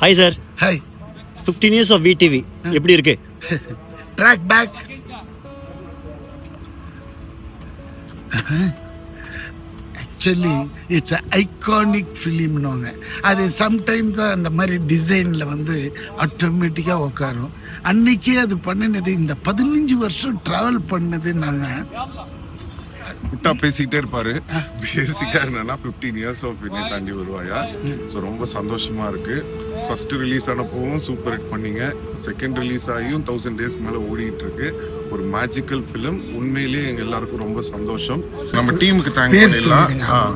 Hi sir. Hi. 15 years of VTV எப்படி இருக்கு? Track back. Actually it's iconic ஃபிலிம்னு அது சம்டைம்ஸ் தான் அந்த மாதிரி டிசைனில் வந்து ஆட்டோமேட்டிக்காக உட்காரும். அன்னைக்கே அது பண்ணினது இந்த 15 வருஷம் ட்ராவல் பண்ணது நாங்கள். விட்டா பேசிக்கிட்டே இருப்பாரு. பேசிக்கா என்னன்னா 15 years ஆஃப் என்னை தாண்டி வருவாயா. ஸோ ரொம்ப சந்தோஷமா இருக்கு. ஃபர்ஸ்ட் ரிலீஸ் ஆனப்பவும் சூப்பர் ஹிட் பண்ணீங்க. செகண்ட் ரிலீஸ் ஆகியும் 1000 days மேல ஓடிட்டு இருக்கு. ஒரு மேஜிக்கல் ஃபிலிம். உண்மையிலேயே எங்க எல்லாருக்கும் ரொம்ப சந்தோஷம். நம்ம டீமுக்கு தேங்க்ஸ் பண்ணிடலாம்.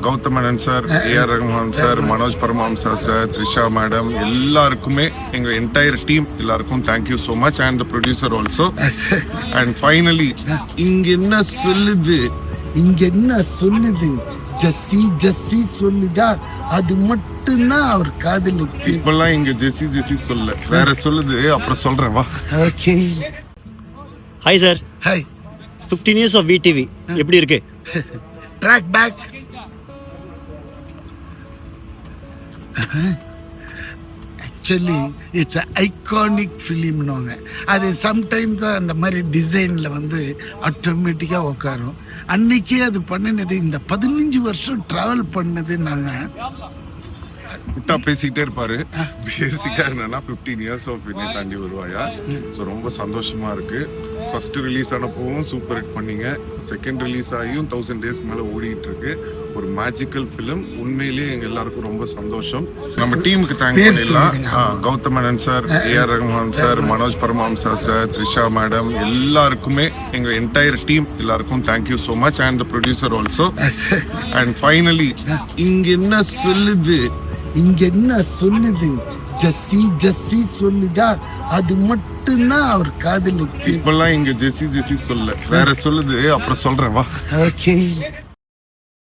Gautham Menon sir, AR Rahman sir, Manoj Paramahamsa sir, Trisha madam, எல்லாருக்குமே எங்க என்டையர் டீம் எல்லாருக்கும் thank you so much. And the producer also. And finally இங்க என்ன சொல்லுது ஜெஸ்ஸி ஜெஸ்ஸி சொல்லுதா, அது மட்டும்தான் அவர் காதலுக்கு. இப்பெல்லாம் இங்க ஜெஸ்ஸி ஜெஸ்ஸி சொல்ல வேற சொல்லுது. அப்புறம் சொல்றேன் வா. Okay. Hi sir. Hi. 15 years of VTV எப்படி இருக்கு? Track back. Actually it's iconic ஃபிலிம்னு அது சம்டைம்ஸ் தான் அந்த மாதிரி டிசைனில் வந்து ஆட்டோமேட்டிக்காக உட்காரும். அன்னைக்கே அது பண்ணினது இந்த 15 வருஷம் ட்ராவல் பண்ணது நாங்கள். விட்டா பேசிக்கிட்டே இருப்பாரு. பேசிக்கா என்னன்னா 15 years ஆஃப் என்னை தாண்டி வருவாயா. ஸோ ரொம்ப சந்தோஷமா இருக்கு. ஃபர்ஸ்ட் ரிலீஸ் ஆனப்பவும் சூப்பர் ஹிட் பண்ணீங்க. செகண்ட் ரிலீஸ் ஆகியும் 1000 days மேல ஓடிட்டு இருக்கு. ஒரு மேஜிக்கல் ஃபிலிம். உண்மையிலேயே எங்க எல்லாருக்கும் ரொம்ப சந்தோஷம். நம்ம டீமுக்கு தேங்க்ஸ் பண்ணிடலாம். Gautham Menon sir, AR Rahman sir, Manoj Paramahamsa sir, Trisha madam, எல்லாருக்குமே எங்க என்டையர் டீம் எல்லாருக்கும் thank you so much. And the producer also. And finally இங்க என்ன சொல்லுது ஜெஸ்ஸி ஜெஸ்ஸி சொல்லுதா, அது மட்டும்தான் அவர் காதலுக்கு. இப்பெல்லாம் இங்க ஜெஸ்ஸி ஜெஸ்ஸி சொல்ல வேற சொல்லுது. அப்புறம் சொல்றேன் வா. ஓகே.